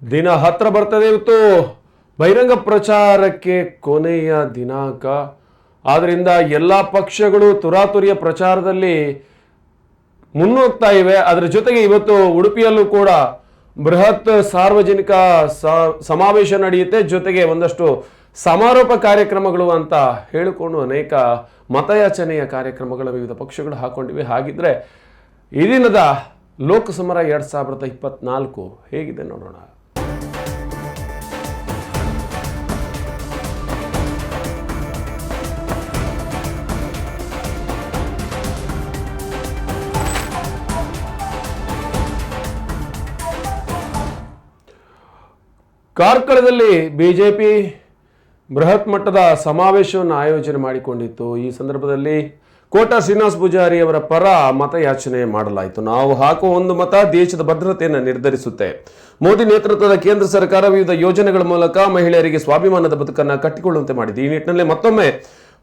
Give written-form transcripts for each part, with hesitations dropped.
ದಿನ ಹತ್ರ ಬರ್ತದೆ. ಇವತ್ತು ಬಹಿರಂಗ ಪ್ರಚಾರಕ್ಕೆ ಕೊನೆಯ ದಿನಾಂಕ. ಆದ್ದರಿಂದ ಎಲ್ಲ ಪಕ್ಷಗಳು ತುರಾತುರಿಯ ಪ್ರಚಾರದಲ್ಲಿ ಮುನ್ನುಗ್ತಾ ಇವೆ. ಅದರ ಜೊತೆಗೆ ಇವತ್ತು ಉಡುಪಿಯಲ್ಲೂ ಕೂಡ ಬೃಹತ್ ಸಾರ್ವಜನಿಕ ಸಮಾವೇಶ ನಡೆಯುತ್ತೆ. ಜೊತೆಗೆ ಒಂದಷ್ಟು ಸಮಾರೋಪ ಕಾರ್ಯಕ್ರಮಗಳು ಅಂತ ಹೇಳಿಕೊಂಡು ಅನೇಕ ಮತಯಾಚನೆಯ ಕಾರ್ಯಕ್ರಮಗಳ ವಿವಿಧ ಪಕ್ಷಗಳು ಹಾಕೊಂಡಿವೆ. ಹಾಗಿದ್ರೆ ಈ ದಿನದ ಲೋಕಸಮರ 2024 ಹೇಗಿದೆ ನೋಡೋಣ. ಕಾರ್ಕಳದಲ್ಲಿ ಬಿಜೆಪಿ ಬೃಹತ್ ಮಟ್ಟದ ಸಮಾವೇಶವನ್ನು ಆಯೋಜನೆ ಮಾಡಿಕೊಂಡಿತ್ತು. ಈ ಸಂದರ್ಭದಲ್ಲಿ ಕೋಟಾ ಶ್ರೀನಿವಾಸ್ ಪೂಜಾರಿ ಅವರ ಪರ ಮತಯಾಚನೆ ಮಾಡಲಾಯಿತು. ನಾವು ಹಾಕುವ ಒಂದು ಮತ ದೇಶದ ಭದ್ರತೆಯನ್ನು ನಿರ್ಧರಿಸುತ್ತೆ. ಮೋದಿ ನೇತೃತ್ವದ ಕೇಂದ್ರ ಸರ್ಕಾರ ವಿವಿಧ ಯೋಜನೆಗಳ ಮೂಲಕ ಮಹಿಳೆಯರಿಗೆ ಸ್ವಾಭಿಮಾನದ ಬದುಕನ್ನು ಕಟ್ಟಿಕೊಳ್ಳುವಂತೆ ಮಾಡಿದೆ. ಈ ನಿಟ್ಟಿನಲ್ಲಿ ಮತ್ತೊಮ್ಮೆ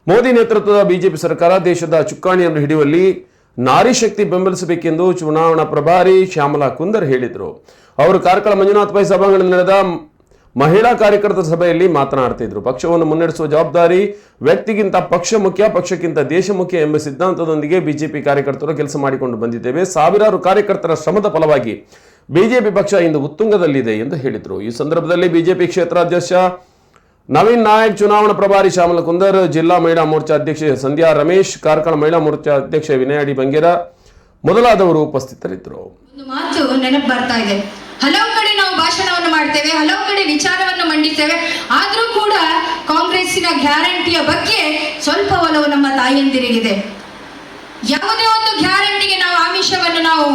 ಮೋದಿ ನೇತೃತ್ವದ ಬಿಜೆಪಿ ಸರ್ಕಾರ ದೇಶದ ಚುಕ್ಕಾಣಿಯನ್ನು ಹಿಡಿಯುವಲ್ಲಿ ನಾರಿ ಶಕ್ತಿ ಬೆಂಬಲಿಸಬೇಕೆಂದು ಚುನಾವಣಾ ಪ್ರಭಾರಿ ಶ್ಯಾಮಲಾ ಕುಂದರ್ ಹೇಳಿದರು. ಅವರು ಕಾರ್ಕಳ ಮಂಜುನಾಥ ಪೈ ಸಭಾಂಗಣದಲ್ಲಿ ನಡೆದ ಮಹಿಳಾ ಕಾರ್ಯಕರ್ತರ ಸಭೆಯಲ್ಲಿ ಮಾತನಾಡ್ತಿದ್ರು. ಪಕ್ಷವನ್ನು ಮುನ್ನಡೆಸುವ ಜವಾಬ್ದಾರಿ ವ್ಯಕ್ತಿಗಿಂತ ಪಕ್ಷ ಮುಖ್ಯ, ಪಕ್ಷಕ್ಕಿಂತ ದೇಶ ಮುಖ್ಯ ಎಂಬ ಸಿದ್ಧಾಂತದೊಂದಿಗೆ ಬಿಜೆಪಿ ಕಾರ್ಯಕರ್ತರು ಕೆಲಸ ಮಾಡಿಕೊಂಡು ಬಂದಿದ್ದೇವೆ. ಸಾವಿರಾರು ಕಾರ್ಯಕರ್ತರ ಶ್ರಮದ ಫಲವಾಗಿ ಬಿಜೆಪಿ ಪಕ್ಷ ಇಂದು ಉತ್ತುಂಗದಲ್ಲಿದೆ ಎಂದು ಹೇಳಿದರು. ಈ ಸಂದರ್ಭದಲ್ಲಿ ಬಿಜೆಪಿ ಕ್ಷೇತ್ರಾಧ್ಯಕ್ಷ ನವೀನ್ ನಾಯಕ್, ಚುನಾವಣಾ ಪ್ರಭಾರಿ ಶ್ಯಾಮಲ ಕುಂದರ್, ಜಿಲ್ಲಾ ಮಹಿಳಾ ಮೋರ್ಚಾ ಅಧ್ಯಕ್ಷೆ ಸಂಧ್ಯಾ ರಮೇಶ್, ಕಾರ್ಕಳ ಮಹಿಳಾ ಮೋರ್ಚಾ ಅಧ್ಯಕ್ಷೆ ವಿನಯಡಿ ಬಂಗೇರ ಮೊದಲಾದವರು ಉಪಸ್ಥಿತರಿದ್ದರು. ಮಾತು ನೆನಪು ಬರ್ತಾ ಇದೆ. ಹಲವು ಕಡೆ ನಾವು ಭಾಷಣವನ್ನು ಮಾಡ್ತೇವೆ, ಹಲವು ಕಡೆ ವಿಚಾರವನ್ನು ಮಂಡಿಸ್ತೇವೆ. ಆದ್ರೂ ಕೂಡ ಕಾಂಗ್ರೆಸ್ಸಿನ ಗ್ಯಾರಂಟಿಯ ಬಗ್ಗೆ ಸ್ವಲ್ಪ ಒಲವು ನಮ್ಮ ತಾಯಂದಿರಿಗಿದೆ. ಯಾವುದೇ ಒಂದು ಗ್ಯಾರಂಟಿಗೆ ನಾವು ಆಮಿಷವನ್ನು ನಾವು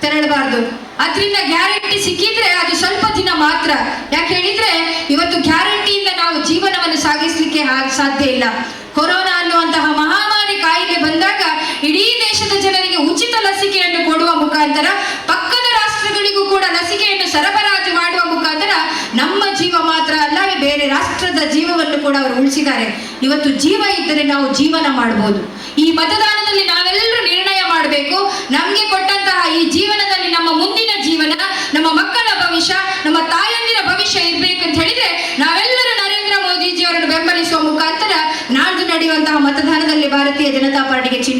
ತೆರಳಬಾರ್ದು. ಅದರಿಂದ ಗ್ಯಾರಂಟಿ ಸಿಕ್ಕಿದ್ರೆ ಅದು ಸ್ವಲ್ಪ ದಿನ ಮಾತ್ರ. ಯಾಕೆ ಹೇಳಿದ್ರೆ ಇವತ್ತು ಗ್ಯಾರಂಟಿಯಿಂದ ನಾವು ಜೀವನವನ್ನು ಸಾಗಿಸ್ಲಿಕ್ಕೆ ಸಾಧ್ಯ ಇಲ್ಲ. ಕೊರೋನಾ ಅನ್ನುವಂತಹ ಮಹಾಮಾರಿ ಕಾಯಿಲೆ ಬಂದಾಗ ಇಡೀ ದೇಶದ ಜನರಿಗೆ ಉಚಿತ ಲಸಿಕೆಯನ್ನು ಕೊಡುವ ಮುಖಾಂತರ ಪಕ್ಕದ ರಾಷ್ಟ್ರಗಳಿಗೂ ಕೂಡ ಲಸಿಕೆಯನ್ನು ಸರಬರಾಜು ಮಾಡುವ ಮುಖಾಂತರ ನಮ್ಮ ಜೀವ ಮಾತ್ರ ಅಲ್ಲ, ಬೇರೆ ರಾಷ್ಟ್ರದ ಜೀವವನ್ನು ಕೂಡ ಅವರು ಉಳಿಸಿದ್ದಾರೆ. ಇವತ್ತು ಜೀವ ಇದ್ದರೆ ನಾವು ಜೀವನ ಮಾಡಬಹುದು. ಈ ಮತದಾನದಲ್ಲಿ ನಾವೆಲ್ಲರೂ ನಿರ್ಣಯ ಮಾಡಬೇಕು. ನಮ್ಗೆ ಕೊಟ್ಟಂತಹ ಈ ಜೀವನದಲ್ಲಿ ನಮ್ಮ ಮುಂದಿನ ಜೀವನ